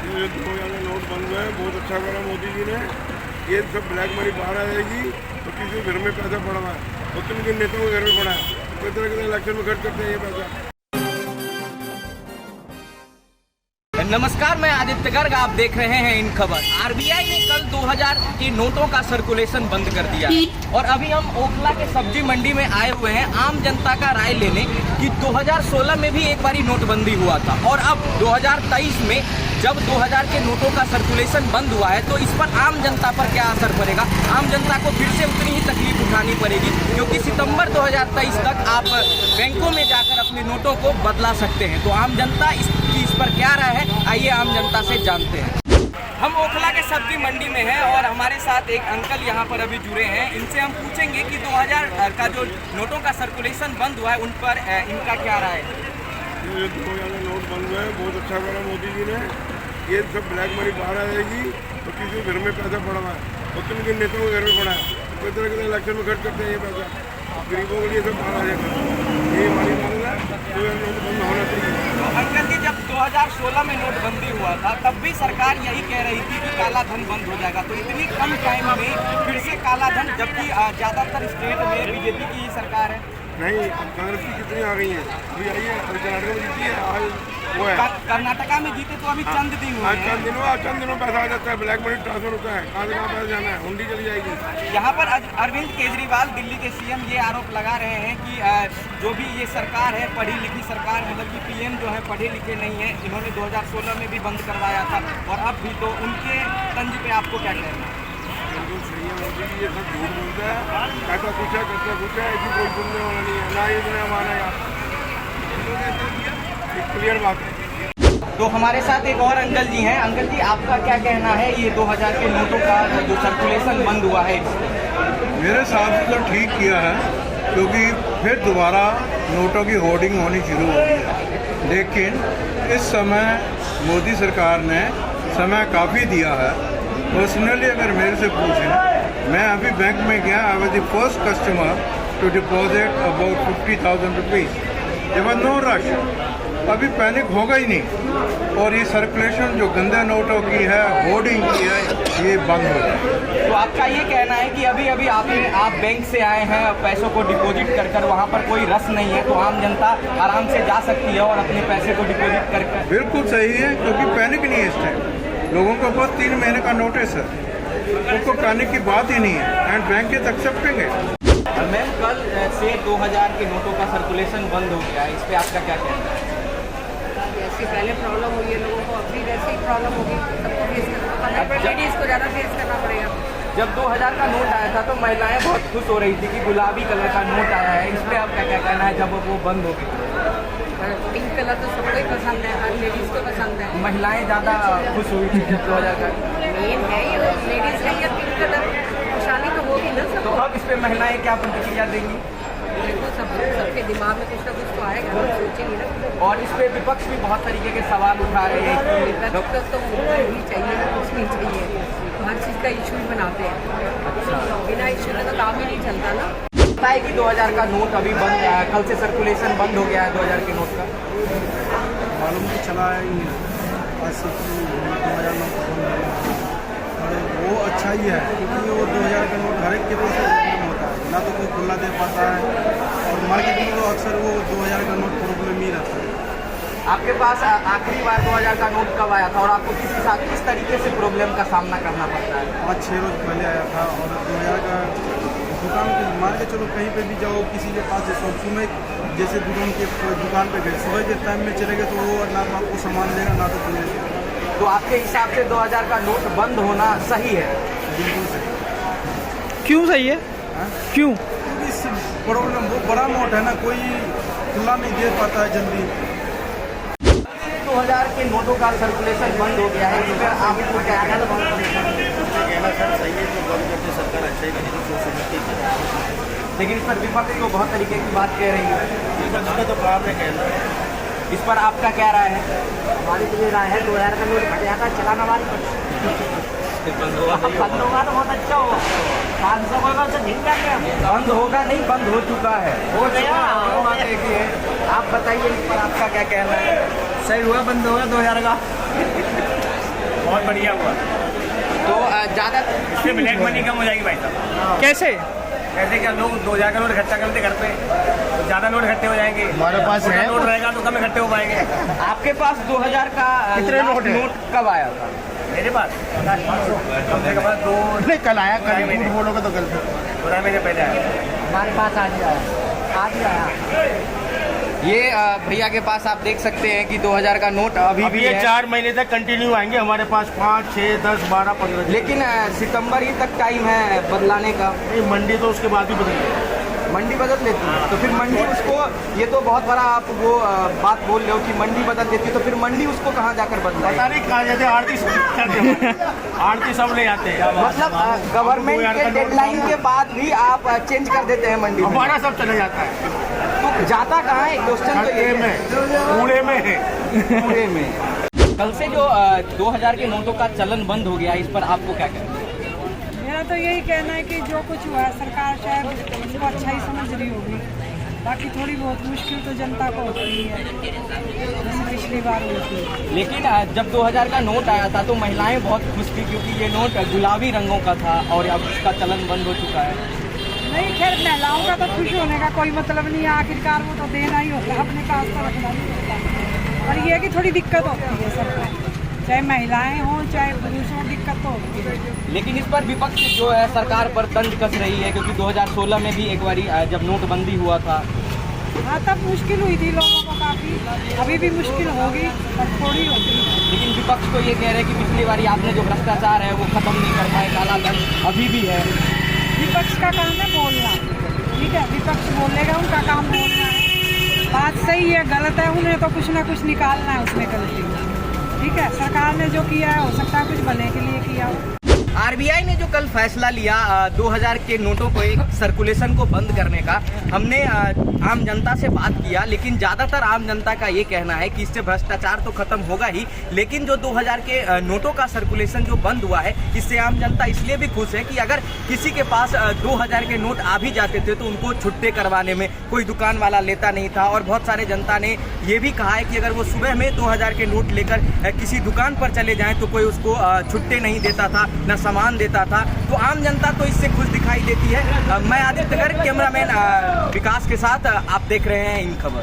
ये 2000 का नोट बंद हुआ है, बहुत अच्छा करा मोदी जी ने। ये सब ब्लैक मनी बाहर आ जाएगी तो किसी के घर में पैसा पड़ा हुआ है और तुम किन नेताओं के घर में पड़ा है, कितने कितने इलेक्शन में खर्च करते हैं ये पैसा। नमस्कार, मैं आदित्य गर्ग, आप देख रहे हैं इन खबर। आरबीआई ने कल 2000 के नोटों का सर्कुलेशन बंद कर दिया और अभी हम ओखला के सब्जी मंडी में आए हुए हैं आम जनता का राय लेने कि 2016 में भी एक बारी नोटबंदी हुआ था और अब 2023 में जब 2000 के नोटों का सर्कुलेशन बंद हुआ है तो इस पर आम जनता पर क्या असर पड़ेगा। आम जनता को फिर से उतनी ही तकलीफ उठानी पड़ेगी क्योंकि सितंबर 2023 तक आप बैंकों में जाकर अपने नोटों को बदला सकते हैं। तो आम जनता इस पर क्या राय है, आइए आम जनता से जानते हैं। हम ओखला के सब्जी मंडी में हैं और हमारे साथ एक अंकल यहाँ पर अभी जुड़े हैं। इनसे हम पूछेंगे कि 2000 का जो नोटों का सर्कुलेशन बंद हुआ है उन पर इनका क्या राय है। ये 2000 का नोट बंद हुआ है, बहुत अच्छा करा मोदी जी ने। ये सब ब्लैक मनी बाहर आ जाएगी तो किसी के घर में पैसा पड़ा हुआ है और तुम किन नेताओं के घर में पड़ा है, कितने कितने इलेक्शन में खर्च करते हैं ये पैसा। गरीबों के लिए सब बाहर आ जाएगा, ये हमारी मांग है। 2000 नोट बंद होना चाहिए। अंकल जी, जब 2016 में नोटबंदी हुआ था तब भी सरकार यही कह रही थी कि काला धन बंद हो जाएगा, तो इतनी कम टाइम में फिर से काला धन, जबकि ज़्यादातर स्टेट में बीजेपी की ही सरकार है। नहीं, कांग्रेस की कितनी आ गई है, अभी आई है, अभी कर्नाटक में जीती है, आज वो है। कर्नाटका में जीते तो अभी चंद दिन हुए हैं। चंद दिनों पैसा आ जाता है, ब्लैक मनी ट्रांसफर होता है, कहाँ से कहाँ पैसा जाना है, हुंडी चली जाएगी। यहाँ पर अरविंद केजरीवाल दिल्ली के सीएम ये आरोप लगा रहे हैं कि जो भी ये सरकार है पढ़ी लिखी सरकार, मतलब कि पीएम जो है पढ़े लिखे नहीं है, इन्होंने 2016 में भी बंद करवाया था और अब भी, तो उनके तंज पे आपको क्या कहना है। बिल्कुल सही है मोदी जी, ये सब झूठ बोलता है, कैसा कुछ है कैसा कुछ है, ऐसी कोई सुनने वाला नहीं है, ना इतना माना यार, क्लियर बात है। तो हमारे साथ एक और अंकल जी हैं। अंकल जी, आपका क्या कहना है ये 2000 के नोटों का जो सर्कुलेशन बंद हुआ है। मेरे हिसाब से तो ठीक किया है क्योंकि फिर दोबारा नोटों की होर्डिंग होनी शुरू हो गई है, लेकिन इस समय मोदी सरकार ने समय काफ़ी दिया है। पर्सनली अगर मेरे से पूछें, मैं अभी बैंक में गया, I was the first customer to deposit about 50,000 rupees. There was no rush, अभी पैनिक होगा ही नहीं और ये सर्कुलेशन जो गंदे नोटों की है, होर्डिंग की है, ये बंद हो जाए। तो आपका ये कहना है कि अभी आप बैंक से आए हैं, पैसों को डिपॉजिट कर वहाँ पर कोई रस नहीं है, तो आम जनता आराम से जा सकती है और अपने पैसे को डिपॉजिट कर। बिल्कुल सही है, क्योंकि पैनिक नहीं है इस टाइम, लोगों के पास 3 महीने का नोटिस है, उनको पैनिक की बात ही नहीं है and bank is accepting it. Ma'am, कल से 2000 के नोटों का सर्कुलेशन बंद हो गया है, इस पर आपका क्या कहना है। जैसे पहले प्रॉब्लम हुई है लोगों को, अब भी वैसे ही प्रॉब्लम होगी, सबको फेस करना पड़ेगा, पर लेडीज़ को ज़्यादा फेस करना पड़ेगा। जब 2000 का नोट आया था तो महिलाएं बहुत खुश हो रही थी कि गुलाबी कलर का नोट आया है, इस पर आपका क्या कहना है जब वो बंद हो गई। पिंक कलर तो सबको ही पसंद है, हर लेडीज़ को पसंद है। महिलाएं ज़्यादा खुश हुई थी जब 2000 का। मेन है ये लेडीज़ है, ये पिंक कलर खुशहाली तो होगी ना सब। तो अब इस पर महिलाएं क्या प्रतिक्रिया देंगी। देखो सबके दिमाग में कुछ ना कुछ तो आएगा, हम सोचेंगे ना। और इस पे विपक्ष भी बहुत तरीके के सवाल उठा रहे हैं कि डॉक्टर तो होना ही चाहिए, कुछ नहीं चाहिए, हर चीज़ का इशू ही बनाते हैं, बिना इशू के तो काम ही नहीं चलता ना। पता है कि 2000 का नोट अभी बंद है, कल से सर्कुलेशन बंद हो गया है 2000 के नोट का। मालूम तो चला है ही है, आज से 2000 नोट बंद हो गया, वो अच्छा ही है क्योंकि वो 2000 का नोट हर एक के पास प्रॉब्लम होता है, ना तो कोई खुला दे पाता है और मार्केट में तो अक्सर वो 2000 का नोट प्रॉब्लम ही रहता है। आपके पास आखिरी बार 2000 का नोट कब आया था और आपको किस तरीके से प्रॉब्लम का सामना करना पड़ता है। 5-6 रोज पहले आया था और 2000 का दुकान के मान के चलो कहीं पे भी जाओ, किसी के पास सुबह जैसे दुकान पे गए, सुबह के टाइम में चले गए तो वो ना तो आपको सामान देगा ना तो देने देगा। तो आपके हिसाब से 2000 का नोट बंद होना सही है। बिल्कुल सही। क्यों सही है? क्यों? क्योंकि इस प्रॉब्लम वो बड़ा नोट है ना, कोई खुला नहीं दे पाता है जल्दी। 2000 के नोटों का सर्कुलेशन बंद हो गया है, इस पर आपको क्या कहना सर सही है, तो बंद करके सरकार अच्छा ही करेगी, सोच समझ के करेगी। लेकिन इस पर विपक्ष को बहुत तरीके की बात कह रही है। विपक्ष का तो काम है कहना। इस पर आपका क्या राय है। हमारी तो ये राय है 2000 का नोट घट जाता है, चलाना वाली बंद होगा बंद होगा तो बहुत अच्छा होगा, 500 का तो झिंग जाएंगे। बंद होगा नहीं, बंद हो चुका है, हो गया। बात एक ही है। आप बताइए इस पर आपका क्या कहना है। सही हुआ बंद होगा 2000 का। बहुत बढ़िया हुआ। तो ज़्यादा इससे ब्लैक मनी कम हो जाएगी भाई साहब। कैसे? कैसे क्या लोग 2000 का नोट इकट्ठा करते घर पे, तो ज़्यादा नोट इकट्ठे हो जाएंगे। हमारे पास है नोट रहेगा तो कम इकट्ठे हो पाएंगे। आपके पास 2000 का कितने लास्ट नोट है? नोट कब आया था? मेरे पास कम से कम 2 नहीं कल आया, कल महीने बोलोगे तो कल 12 महीने पहले आया। हमारे पास आज ही आया। ये भैया के पास आप देख सकते हैं कि 2000 का नोट अभी भी ये है। 4 महीने तक कंटिन्यू आएंगे हमारे पास, 5, 6, 10, 12, 15। लेकिन सितंबर ही तक टाइम है बदलाने का। नहीं, मंडी तो उसके बाद ही बदल। मंडी बदल देती है तो फिर मंडी उसको, ये तो बहुत बड़ा आप वो बात बोल रहे हो कि मंडी बदल देती है, तो फिर मंडी उसको कहाँ जाकर बदलाएगी? पता नहीं कहाँ जाते, आरती आरती सब ले जाते हैं। मतलब गवर्नमेंट के डेडलाइन के बाद भी आप चेंज कर देते हैं मंडी में। हमारा सब चले जाता है। तो जाता कहाँ है? क्वेश्चन तो ये है। कूड़े में है। कूड़े में। कल से जो 2000 के नोटों का चलन बंद हो गया, इस पर आपको क्या कहना है? मेरा तो यही कहना है कि जो कुछ हुआ है सरकार शायद इसको अच्छा ही समझ रही होगी। बाकी थोड़ी बहुत मुश्किल तो जनता को होती है, जैसे पिछली बार हुई थी। लेकिन जब 2000 का नोट आया था तो महिलाएं बहुत खुश थी, क्योंकि ये नोट गुलाबी रंगों का था और अब इसका चलन बंद हो चुका है। नहीं, खैर महिलाओं का तो खुश होने का कोई मतलब नहीं है, आखिरकार वो तो देना ही होता है, अपने पास तो रखना ही होता है। पर ये है कि थोड़ी दिक्कत होती है सबको, चाहे महिलाएं हों चाहे पुरुष हों, दिक्कत तो होती है। लेकिन इस पर विपक्ष जो है सरकार पर तंज कस रही है, क्योंकि 2016 में भी एक बारी जब नोटबंदी हुआ था। हाँ, तब मुश्किल हुई थी लोगों को काफ़ी, अभी भी मुश्किल होगी पर थोड़ी होगी। लेकिन विपक्ष तो ये कह रहे हैं कि पिछली बारी आपने जो भ्रष्टाचार है वो खत्म नहीं कर पाए, काला धन अभी भी है। विपक्ष का काम है बोलना, ठीक है, विपक्ष बोलेगा, उनका काम बोलना है। बात सही है गलत है, उन्हें तो कुछ ना कुछ निकालना है उसमें गलती, ठीक है। सरकार ने जो किया है हो सकता है कुछ भले के लिए किया हो। आरबीआई ने जो कल फैसला लिया 2000 के नोटों को एक सर्कुलेशन को बंद करने का, हमने आम जनता से बात किया, लेकिन ज़्यादातर आम जनता का ये कहना है कि इससे भ्रष्टाचार तो खत्म होगा ही, लेकिन जो 2000 के नोटों का सर्कुलेशन जो बंद हुआ है, इससे आम जनता इसलिए भी खुश है कि अगर किसी के पास 2000 के नोट आ भी जाते थे तो उनको छुट्टे करवाने में कोई दुकान वाला लेता नहीं था। और बहुत सारे जनता ने ये भी कहा है कि अगर वो सुबह में 2000 के नोट लेकर किसी दुकान पर चले जाएँ तो कोई उसको छुट्टे नहीं देता था, न सामान देता था। तो आम जनता तो इससे खुश दिखाई देती है। मैं आदित्य गर्ग, कैमरामैन विकास के साथ, आप देख रहे हैं इन खबर।